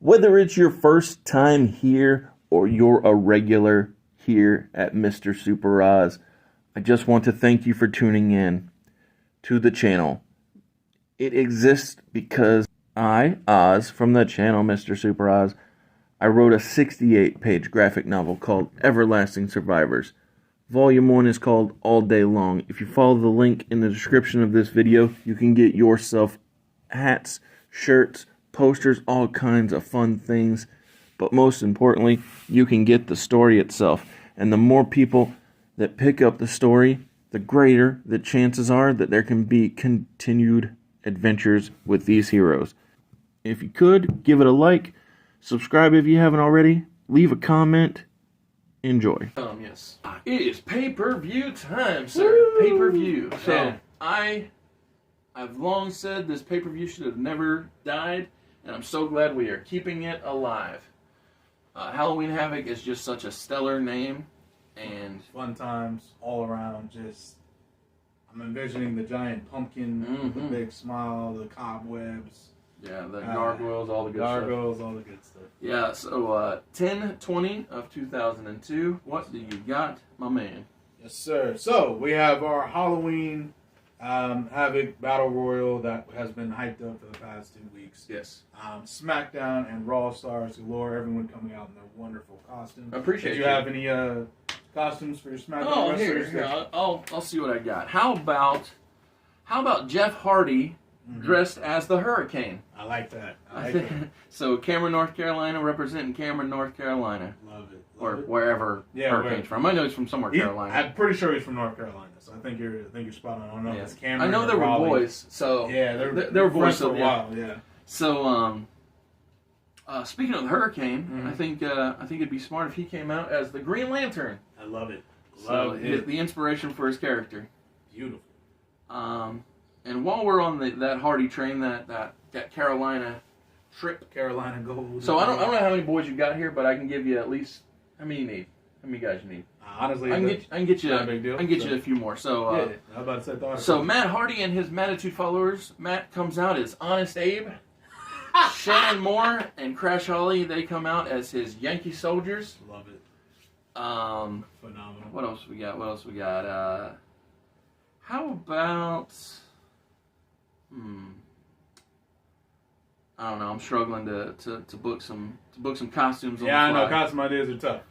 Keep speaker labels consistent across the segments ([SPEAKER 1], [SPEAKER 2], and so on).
[SPEAKER 1] Whether it's your first time here or you're a regular here at Mr. Super Oz, I just want to thank you for tuning in to the channel. It exists because I, Oz, from the channel Mr. Super Oz, I wrote a 68-page graphic novel called Everlasting Survivors. Volume 1 is called All Day Long. If you follow the link in the description of this video, you can get yourself hats, shirts, posters, all kinds of fun things. But most importantly, you can get the story itself. And the more people that pick up the story, the greater the chances are that there can be continued adventures with these heroes. If you could, give it a like, subscribe if you haven't already, leave a comment, enjoy.
[SPEAKER 2] Yes. It is pay-per-view time, sir. Woo! Pay-per-view. So, I've long said this pay-per-view should have never died, and I'm so glad we are keeping it alive. Halloween Havoc is just such a stellar name, and
[SPEAKER 3] fun times all around. Just, I'm envisioning the giant pumpkin with the big smile, the cobwebs.
[SPEAKER 2] Yeah, the gargoyles, all the good
[SPEAKER 3] stuff. All the good stuff.
[SPEAKER 2] Yeah, so 10/20 of 2002. What do you got, my man?
[SPEAKER 3] Yes, sir. So, we have our Halloween Havoc Battle Royal that has been hyped up for the past 2 weeks.
[SPEAKER 2] Yes.
[SPEAKER 3] SmackDown and Raw stars galore, everyone coming out in their wonderful costumes.
[SPEAKER 2] I appreciate it.
[SPEAKER 3] Do you have any costumes for your SmackDown
[SPEAKER 2] wrestlers? Here. I'll see what I got. How about Jeff Hardy dressed as the Hurricane?
[SPEAKER 3] I like that.
[SPEAKER 2] So Cameron, North Carolina, representing Cameron, North Carolina.
[SPEAKER 3] Love it.
[SPEAKER 2] Or wherever Hurricane's from. I know he's from somewhere Carolina.
[SPEAKER 3] I'm pretty sure he's from North Carolina, so I think you're spot on. I don't know if it's Cameron.
[SPEAKER 2] I know they were boys, so
[SPEAKER 3] yeah,
[SPEAKER 2] they were boys
[SPEAKER 3] for a while. Yeah.
[SPEAKER 2] So speaking of the Hurricane, I think it'd be smart if he came out as the Green Lantern.
[SPEAKER 3] I love it.
[SPEAKER 2] The inspiration for his character.
[SPEAKER 3] Beautiful.
[SPEAKER 2] And while we're on that Hardy train, that Carolina trip,
[SPEAKER 3] Carolina Gold.
[SPEAKER 2] So I don't know how many boys you got here, but I can give you at least how many you need. How many guys you need?
[SPEAKER 3] Honestly,
[SPEAKER 2] I can get you.
[SPEAKER 3] Not a big deal.
[SPEAKER 2] I can get you a few more. So
[SPEAKER 3] yeah, I was about to say.
[SPEAKER 2] So Matt Hardy and his Mattitude followers. Matt comes out as Honest Abe. Shannon Moore and Crash Holly, they come out as his Yankee soldiers.
[SPEAKER 3] Love it.
[SPEAKER 2] Phenomenal. What else we got? How about? I don't know. I'm struggling to book some costumes.
[SPEAKER 3] Yeah, I know costume ideas are tough.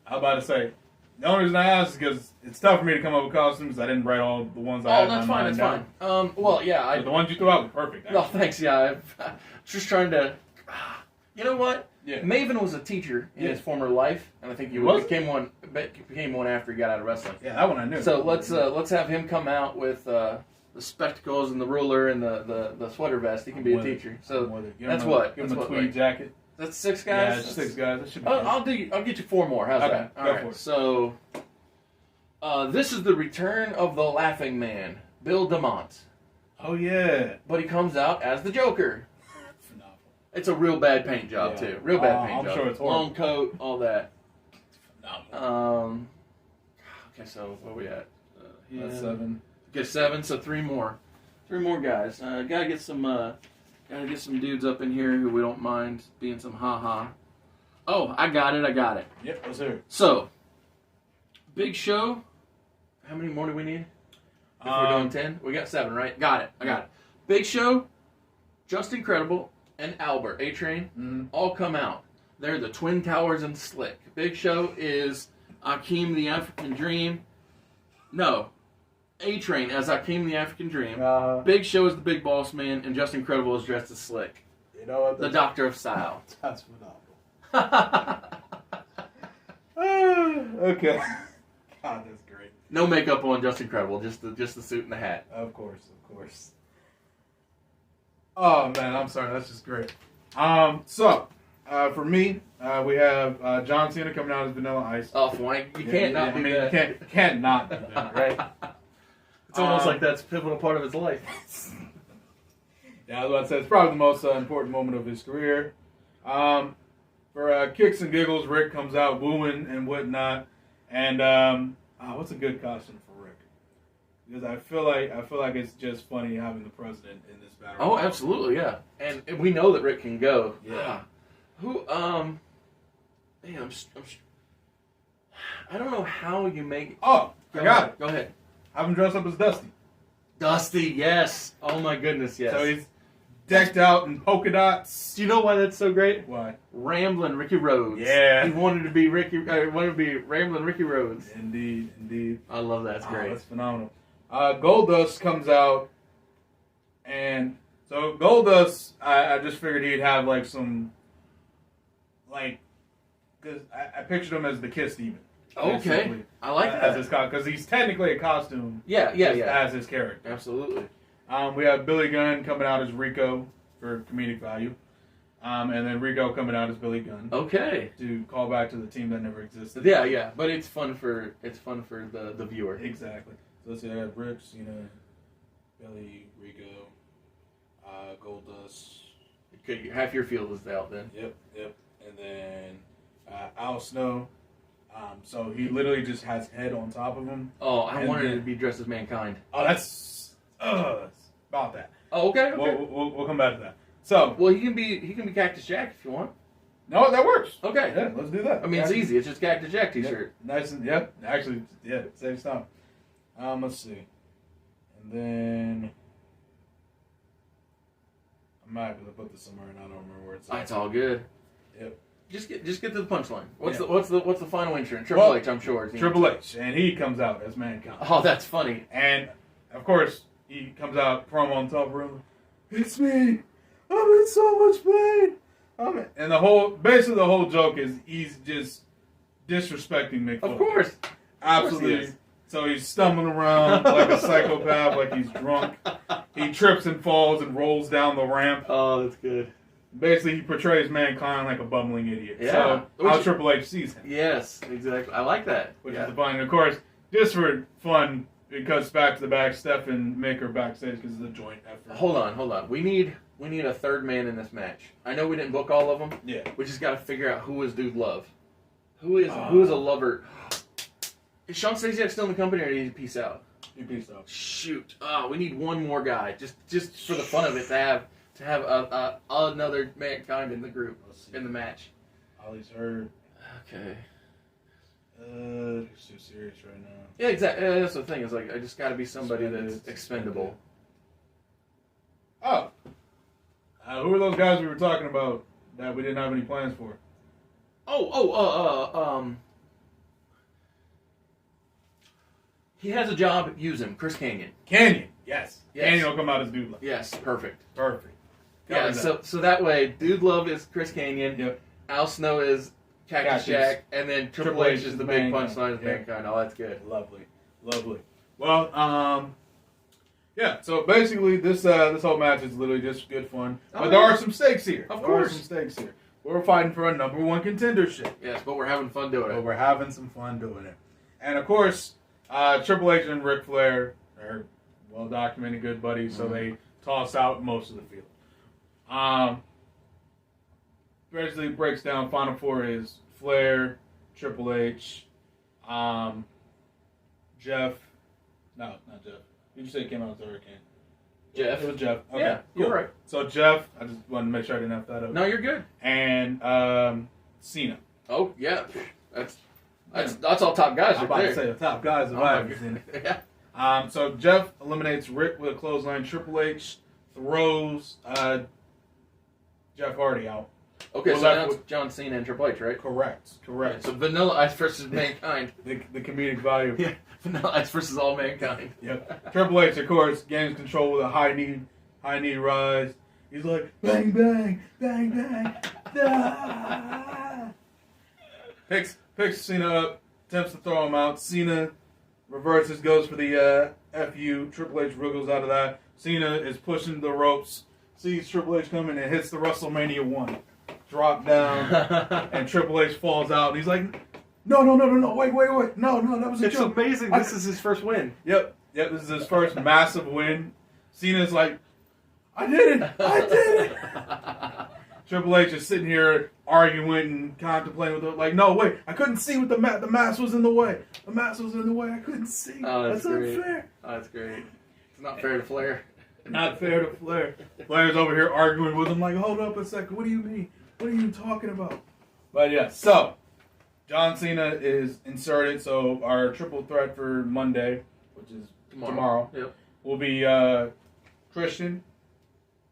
[SPEAKER 3] I was about to say. The only reason I asked is because it's tough for me to come up with costumes. I didn't write all the ones I had in my mind.
[SPEAKER 2] That's fine. Well, yeah.
[SPEAKER 3] But the ones you threw out were perfect.
[SPEAKER 2] No, thanks. Yeah, I'm just trying to. You know what?
[SPEAKER 3] Yeah.
[SPEAKER 2] Maven was a teacher in his former life, and I think he became one after he got out of wrestling.
[SPEAKER 3] Yeah, that one I knew.
[SPEAKER 2] So let's have him come out with the spectacles and the ruler and the sweater vest. He can be a teacher. So that's what.
[SPEAKER 3] Give him a tweed jacket.
[SPEAKER 2] That's 6 guys?
[SPEAKER 3] Yeah, it's 6 guys. That should be
[SPEAKER 2] I'll get you 4 more. How's that? All right. So, this is the return of the Laughing Man, Bill DeMont.
[SPEAKER 3] Oh, yeah.
[SPEAKER 2] But he comes out as the Joker.
[SPEAKER 3] Phenomenal.
[SPEAKER 2] It's a real bad paint job, too. Real bad paint job.
[SPEAKER 3] I'm sure it's horrible.
[SPEAKER 2] Long coat, all that.
[SPEAKER 3] Phenomenal.
[SPEAKER 2] Okay, so where we at?
[SPEAKER 3] That's 7.
[SPEAKER 2] Okay, 7, so 3 more. 3 more guys. Gotta get some dudes up in here who we don't mind being some ha-ha. Oh, I got it.
[SPEAKER 3] Yep, let's hear it.
[SPEAKER 2] So, Big Show. How many more do we need? If we're doing 10? We got 7, right? Got it. I got it. Big Show, Just Incredible, and Albert, A-Train, all come out. They're the Twin Towers and Slick. Big Show is Akeem the African Dream. No. A-Train as Akeem the African Dream. Big Show is the Big Boss Man, and Just Incredible is dressed as Slick.
[SPEAKER 3] You know what?
[SPEAKER 2] The Doctor of Style.
[SPEAKER 3] That's phenomenal. Okay. God, that's great.
[SPEAKER 2] No makeup on Just Incredible, just the suit and the hat.
[SPEAKER 3] Of course. Oh man, I'm sorry. That's just great. So for me, we have John Cena coming out as Vanilla Ice.
[SPEAKER 2] Oh, you can't not do that.
[SPEAKER 3] You can't not do that, right?
[SPEAKER 2] It's almost like that's a pivotal part of his life.
[SPEAKER 3] Yeah, I was about to say, it's probably the most important moment of his career. For kicks and giggles, Rick comes out wooing and whatnot. And what's a good costume for Rick? Because I feel like it's just funny having the president in this battle.
[SPEAKER 2] Oh, absolutely, yeah. And we know that Rick can go.
[SPEAKER 3] Yeah.
[SPEAKER 2] Who? Man, I don't know how you make.
[SPEAKER 3] Oh, I got it.
[SPEAKER 2] Go ahead.
[SPEAKER 3] Have him dress up as Dusty.
[SPEAKER 2] Dusty, yes. Oh my goodness, yes.
[SPEAKER 3] So he's decked out in polka dots.
[SPEAKER 2] Do you know why that's so great?
[SPEAKER 3] Why?
[SPEAKER 2] Ramblin' Ricky Rhodes.
[SPEAKER 3] Yeah.
[SPEAKER 2] He wanted to be Ramblin' Ricky Rhodes.
[SPEAKER 3] Indeed, indeed.
[SPEAKER 2] I love that. That's great.
[SPEAKER 3] That's phenomenal. Goldust comes out, and so Goldust, I just figured he'd have like some, like, because I pictured him as the Kiss Demon.
[SPEAKER 2] Okay, I like
[SPEAKER 3] as
[SPEAKER 2] that.
[SPEAKER 3] his because he's technically a costume.
[SPEAKER 2] Yeah.
[SPEAKER 3] As his character.
[SPEAKER 2] Absolutely.
[SPEAKER 3] We have Billy Gunn coming out as Rico for comedic value, and then Rico coming out as Billy Gunn.
[SPEAKER 2] Okay.
[SPEAKER 3] To call back to the team that never existed.
[SPEAKER 2] Yeah, but it's fun for the viewer.
[SPEAKER 3] Exactly. So let's see, I have Rich, Cena, Billy, Rico, Goldust.
[SPEAKER 2] Half your field is out then.
[SPEAKER 3] Yep. And then Al Snow. So he literally just has head on top of him.
[SPEAKER 2] Oh, I wanted to be dressed as Mankind.
[SPEAKER 3] Oh, that's about that.
[SPEAKER 2] Oh, okay.
[SPEAKER 3] We'll come back to that. So,
[SPEAKER 2] well, he can be Cactus Jack if you want.
[SPEAKER 3] No, that works.
[SPEAKER 2] Okay.
[SPEAKER 3] Yeah, let's do that.
[SPEAKER 2] I mean, it's easy. It's just Cactus Jack t-shirt.
[SPEAKER 3] Yep. Nice and actually, same stuff. Let's see, and then I might have to put this somewhere, and I don't remember where it's at.
[SPEAKER 2] It's all good.
[SPEAKER 3] Yep.
[SPEAKER 2] Just get to the punchline. What's the final entrant? Triple H, I'm sure.
[SPEAKER 3] Triple H, and he comes out as Mankind.
[SPEAKER 2] Oh, that's funny.
[SPEAKER 3] And of course, he comes out promo on top room. It's me. I'm in so much pain. And basically the whole joke is he's just disrespecting Mick Foley.
[SPEAKER 2] Of course.
[SPEAKER 3] Absolutely. So he's stumbling around like a psychopath, like he's drunk. He trips and falls and rolls down the ramp.
[SPEAKER 2] Oh, that's good.
[SPEAKER 3] Basically, he portrays Mankind like a bumbling idiot.
[SPEAKER 2] Yeah.
[SPEAKER 3] So how Triple H sees him.
[SPEAKER 2] Yes, exactly. I like that.
[SPEAKER 3] Which is the fun. And of course, just for fun, it cuts back to the back. Steph and Mick are backstage because it's a joint effort.
[SPEAKER 2] Hold on. We need a third man in this match. I know we didn't book all of them.
[SPEAKER 3] Yeah.
[SPEAKER 2] We just got to figure out who is Dude Love. Who is a lover? Is Sean Stasiak still in the company, or did he peace out?
[SPEAKER 3] He peaced out.
[SPEAKER 2] Shoot. We need one more guy, just for the fun of it, to have another Mankind in the group in the match.
[SPEAKER 3] Ollie's hurt.
[SPEAKER 2] Okay.
[SPEAKER 3] He's too serious right now.
[SPEAKER 2] Yeah, exactly. That's the thing. It's like I just got to be somebody that's expendable.
[SPEAKER 3] Oh. Who are those guys we were talking about that we didn't have any plans for?
[SPEAKER 2] He has a job. Use him. Chris Kanyon.
[SPEAKER 3] Canyon. Yes. Canyon will come out as Dude Love.
[SPEAKER 2] Yes. Perfect.
[SPEAKER 3] Yeah.
[SPEAKER 2] So that way, Dude Love is Chris Kanyon.
[SPEAKER 3] Yep.
[SPEAKER 2] Al Snow is Cactus Jack, and then Triple H is the big punchline of Mankind. Oh, that's good.
[SPEAKER 3] Lovely. Well, yeah. So basically, this whole match is literally just good fun. But there are some stakes here.
[SPEAKER 2] Of course.
[SPEAKER 3] We're fighting for a number one contendership.
[SPEAKER 2] Yes, but we're having fun doing
[SPEAKER 3] But
[SPEAKER 2] it.
[SPEAKER 3] we're having some fun doing it. And of course, Triple H and Ric Flair are well documented good buddies, so they toss out most of the field. Basically breaks down Final Four is Flair, Triple H, Jeff. No, not Jeff. Did you say he came out as the Hurricane?
[SPEAKER 2] Jeff.
[SPEAKER 3] It was Jeff. Okay,
[SPEAKER 2] Yeah, you're right.
[SPEAKER 3] So Jeff, I just wanted to make sure I didn't have that up.
[SPEAKER 2] No, you're good.
[SPEAKER 3] And Cena.
[SPEAKER 2] Oh yeah, that's all top guys
[SPEAKER 3] I'm
[SPEAKER 2] right
[SPEAKER 3] about
[SPEAKER 2] there.
[SPEAKER 3] to say the top guys of everything.
[SPEAKER 2] Yeah.
[SPEAKER 3] So Jeff eliminates Rick with a clothesline. Triple H throws Jeff Hardy out.
[SPEAKER 2] Okay,
[SPEAKER 3] Well,
[SPEAKER 2] so now it's John Cena and Triple H, right?
[SPEAKER 3] Correct.
[SPEAKER 2] So Vanilla Ice versus Mankind.
[SPEAKER 3] The comedic value.
[SPEAKER 2] Yeah, Vanilla Ice versus all Mankind.
[SPEAKER 3] Yep. Triple H, of course, gains control with a high knee rise. He's like, bang, bang, bang, bang. Ah. Picks Cena up, attempts to throw him out. Cena reverses, goes for the FU. Triple H wriggles out of that. Cena is pushing the ropes, sees Triple H coming, and hits the WrestleMania 1. Drop down, and Triple H falls out. And he's like, no, wait. No, that was a joke.
[SPEAKER 2] It's amazing. This is his first win.
[SPEAKER 3] Yep, this is his first massive win. Cena's like, I did it. Triple H is sitting here arguing and contemplating with it. Like, no, wait, I couldn't see with the mask was in the way. The mask was in the way. I couldn't see.
[SPEAKER 2] Oh, that's great.
[SPEAKER 3] unfair.
[SPEAKER 2] Oh, that's great. It's not fair to Flair.
[SPEAKER 3] Not fair to Flair. Flair's over here arguing with him like, hold up a second. What do you mean? What are you talking about? But yeah, so John Cena is inserted. So our triple threat for Monday, which is tomorrow
[SPEAKER 2] Yep.
[SPEAKER 3] will be Christian,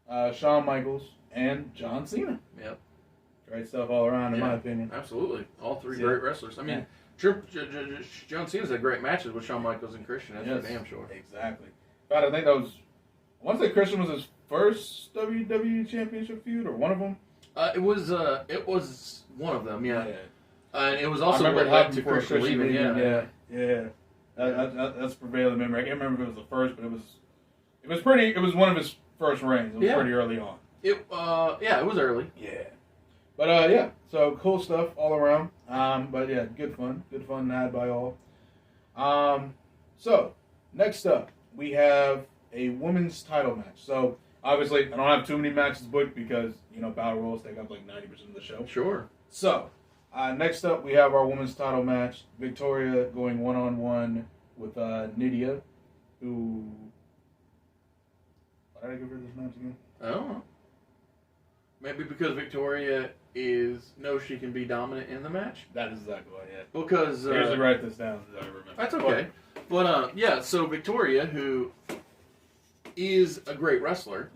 [SPEAKER 3] Shawn Michaels, and John Cena.
[SPEAKER 2] Yep.
[SPEAKER 3] Great stuff all around, in my opinion.
[SPEAKER 2] Absolutely. All three
[SPEAKER 3] Yeah.
[SPEAKER 2] great wrestlers. I mean, John Cena's had great matches with Shawn Michaels and Christian. That's for damn sure.
[SPEAKER 3] Exactly. But I think that was, I want to say Christian was his first WWE Championship feud, or one of them.
[SPEAKER 2] It was one of them, yeah. And it was
[SPEAKER 3] I
[SPEAKER 2] also
[SPEAKER 3] remember
[SPEAKER 2] what
[SPEAKER 3] it
[SPEAKER 2] led
[SPEAKER 3] happened
[SPEAKER 2] to
[SPEAKER 3] before
[SPEAKER 2] Christian leaving.
[SPEAKER 3] Yeah. That's prevailing memory. I can't remember if it was the first, but it was one of his first reigns. It was pretty early on.
[SPEAKER 2] It was early.
[SPEAKER 3] Yeah. But yeah, so cool stuff all around. But yeah, good fun had by all. So next up we have a women's title match. So obviously I don't have too many matches booked because battle royals take up like 90% of the show.
[SPEAKER 2] Sure.
[SPEAKER 3] So next up we have our women's title match. Victoria going 1-on-1 with Nydia, who. Why did I give her this match again?
[SPEAKER 2] I don't know. Maybe because Victoria knows she can be dominant in the match.
[SPEAKER 3] That is exactly why. Yeah.
[SPEAKER 2] Because
[SPEAKER 3] I usually write this down so I remember.
[SPEAKER 2] That's okay. But yeah, so Victoria, who is a great wrestler,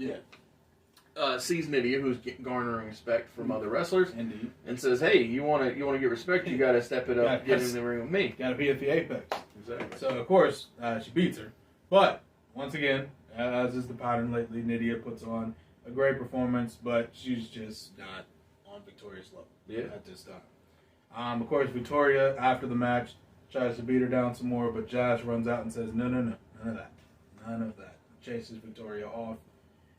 [SPEAKER 2] sees Nydia, who's garnering respect from other wrestlers,
[SPEAKER 3] Indeed,
[SPEAKER 2] and says, "Hey, you want to get respect? You got to step it up, get in the ring with me.
[SPEAKER 3] Got to be at the apex."
[SPEAKER 2] Exactly.
[SPEAKER 3] So of course she beats her, but once again, as is the pattern lately, Nydia puts on a great performance, but she's just not on Victoria's level at this time. Of course, Victoria, after the match, tries to beat her down some more, but Jazz runs out and says, no, none of that. Chases Victoria off,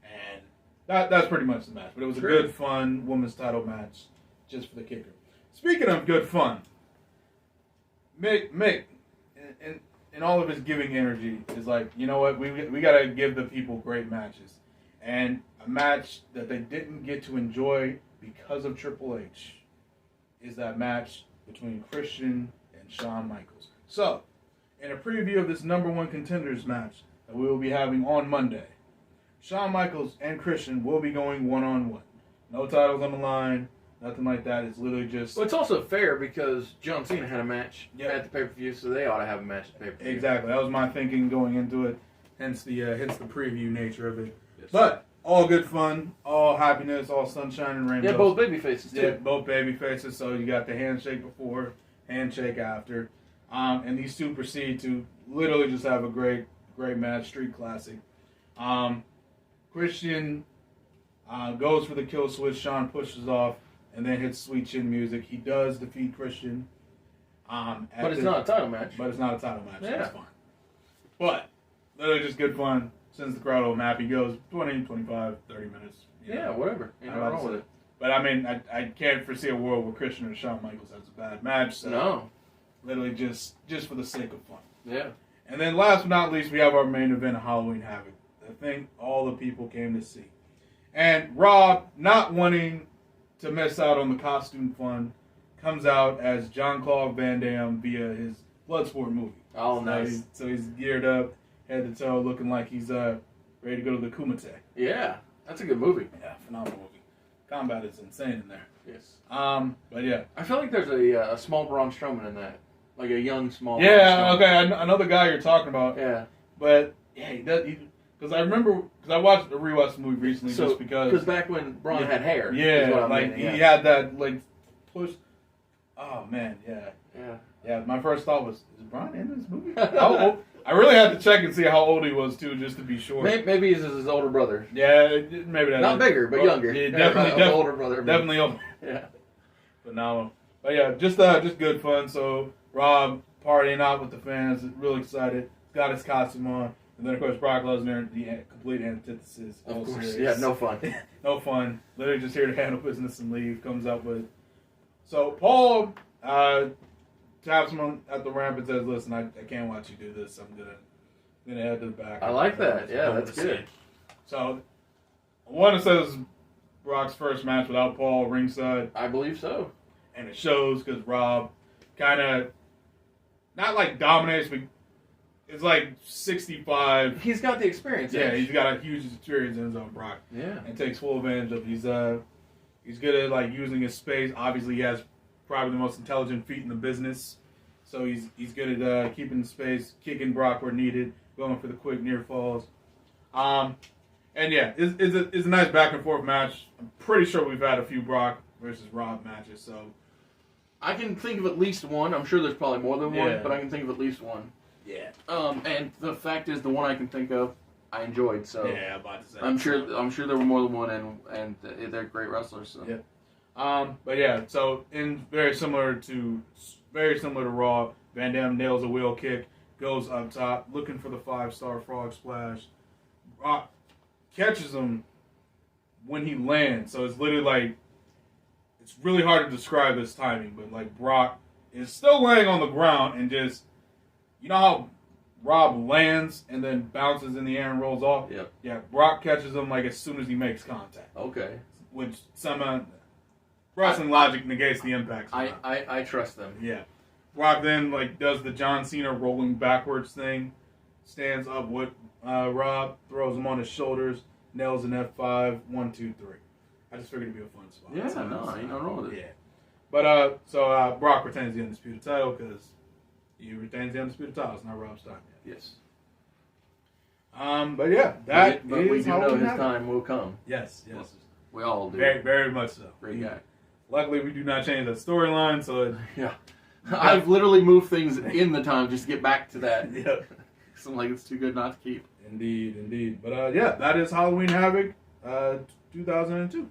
[SPEAKER 3] and that's pretty much the match. But it was a good, fun women's title match, just for the kicker. Speaking of good fun, Mick in all of his giving energy, is like, you know what, we got to give the people great matches. And a match that they didn't get to enjoy because of Triple H is that match between Christian and Shawn Michaels. So, in a preview of this number one contenders match that we will be having on Monday, Shawn Michaels and Christian will be going 1-on-1. No titles on the line, nothing like that. It's literally just...
[SPEAKER 2] Well, it's also fair because John Cena had a match at the pay-per-view, so they ought to have a match at the pay-per-view.
[SPEAKER 3] Exactly. That was my thinking going into it, hence the preview nature of it. Yes. But all good fun, all happiness, all sunshine and rainbows.
[SPEAKER 2] Yeah, both baby faces, too.
[SPEAKER 3] Yeah, both baby faces. So you got the handshake before, handshake after. And these two proceed to literally just have a great match, street classic. Christian goes for the kill switch. Shawn pushes off and then hits sweet chin music. He does defeat Christian.
[SPEAKER 2] But it's not a title match.
[SPEAKER 3] But it's not a title match.
[SPEAKER 2] Yeah.
[SPEAKER 3] That's fine. But literally just good fun. Sends the crowd all happy. Goes 20, 25, 30 minutes.
[SPEAKER 2] Whatever. Ain't nothing wrong with it.
[SPEAKER 3] But I mean, I can't foresee a world where Christian and Shawn Michaels has a bad match. So
[SPEAKER 2] no.
[SPEAKER 3] Literally just for the sake of fun.
[SPEAKER 2] Yeah.
[SPEAKER 3] And then last but not least, we have our main event of Halloween Havoc. The thing all the people came to see. And Rob, not wanting to miss out on the costume fun, comes out as Jean-Claude Van Damme via his Bloodsport movie.
[SPEAKER 2] Oh, nice.
[SPEAKER 3] So he's geared up, head to toe, looking like he's ready to go to the Kumite.
[SPEAKER 2] Yeah, that's a good movie.
[SPEAKER 3] Yeah, phenomenal movie. Combat is insane in there.
[SPEAKER 2] Yes.
[SPEAKER 3] But yeah.
[SPEAKER 2] I feel like there's a small Braun Strowman in that. Like a young, small Braun
[SPEAKER 3] Yeah,
[SPEAKER 2] Strowman.
[SPEAKER 3] okay, I know the guy you're talking about.
[SPEAKER 2] Yeah.
[SPEAKER 3] But, yeah, he does... Because I rewatched the movie recently just because...
[SPEAKER 2] Because back when Braun had hair.
[SPEAKER 3] Yeah, like, he had that, like, push... Oh, man, yeah.
[SPEAKER 2] Yeah.
[SPEAKER 3] Yeah, my first thought was, is Braun in this movie? How old? I really had to check and see how old he was, too, just to be sure.
[SPEAKER 2] Maybe he's his older brother.
[SPEAKER 3] Yeah, maybe that.
[SPEAKER 2] Not bigger, but younger.
[SPEAKER 3] Yeah, definitely
[SPEAKER 2] older brother.
[SPEAKER 3] Definitely older.
[SPEAKER 2] Yeah.
[SPEAKER 3] Phenomenal. But yeah, just good fun. So, Rob partying out with the fans, real excited. Got his costume on. And then, of course, Brock Lesnar, the complete antithesis.
[SPEAKER 2] Of course,
[SPEAKER 3] serious.
[SPEAKER 2] yeah, no fun.
[SPEAKER 3] No fun. Literally just here to handle business and leave. Comes up with. So, Paul taps him at the ramp and says, listen, I can't watch you do this. I'm going to head to the back.
[SPEAKER 2] I like that. Yeah, that's good.
[SPEAKER 3] So, I want to say this is Brock's first match without Paul ringside.
[SPEAKER 2] I believe so.
[SPEAKER 3] And it shows because Rob kind of, not like dominates, but it's like 65.
[SPEAKER 2] He's got the experience.
[SPEAKER 3] Yeah, he's got a huge experience in his own Brock.
[SPEAKER 2] Yeah.
[SPEAKER 3] And takes full advantage of these He's good at like using his space. Obviously, he has probably the most intelligent feet in the business. So he's good at keeping the space, kicking Brock where needed, going for the quick near falls. And yeah, it's a nice back and forth match. I'm pretty sure we've had a few Brock versus Rob matches. So
[SPEAKER 2] I can think of at least one. I'm sure there's probably more than one,
[SPEAKER 3] Yeah.
[SPEAKER 2] but I can think of at least one.
[SPEAKER 3] yeah,
[SPEAKER 2] And the fact is, the one I can think of, I enjoyed. So
[SPEAKER 3] yeah, I'm about to say.
[SPEAKER 2] I'm sure there were more than one, and they're great wrestlers. So.
[SPEAKER 3] Yeah. But yeah, so very similar to Raw. Van Dam nails a wheel kick, goes up top, looking for the 5-star frog splash. Brock catches him when he lands, so it's literally like it's really hard to describe this timing, but like Brock is still laying on the ground and just how Rob lands and then bounces in the air and rolls off.
[SPEAKER 2] Yep.
[SPEAKER 3] Yeah, Brock catches him like as soon as he makes contact.
[SPEAKER 2] Okay.
[SPEAKER 3] Which somehow wrestling logic negates the impact.
[SPEAKER 2] I trust them.
[SPEAKER 3] Yeah. Brock then like does the John Cena rolling backwards thing, stands up with Rob, throws him on his shoulders, nails an F5, 1, 2, 3. I just figured it'd be a fun spot.
[SPEAKER 2] Yeah, no, ain't nothing wrong with it.
[SPEAKER 3] Yeah. But so Brock retains the undisputed title because he retains the undisputed title. It's not Rob's time yet.
[SPEAKER 2] Yes.
[SPEAKER 3] But yeah, that
[SPEAKER 2] But we
[SPEAKER 3] is
[SPEAKER 2] do
[SPEAKER 3] how
[SPEAKER 2] know
[SPEAKER 3] we
[SPEAKER 2] his
[SPEAKER 3] have it.
[SPEAKER 2] time will come.
[SPEAKER 3] Yes.
[SPEAKER 2] We all do.
[SPEAKER 3] Very, very much so.
[SPEAKER 2] Great guy.
[SPEAKER 3] Luckily, we do not change that storyline, so it,
[SPEAKER 2] Yeah. I've literally moved things in the time just to get back to that.
[SPEAKER 3] yeah.
[SPEAKER 2] So I'm like, it's too good not to keep.
[SPEAKER 3] Indeed. But yeah, that is Halloween Havoc 2002.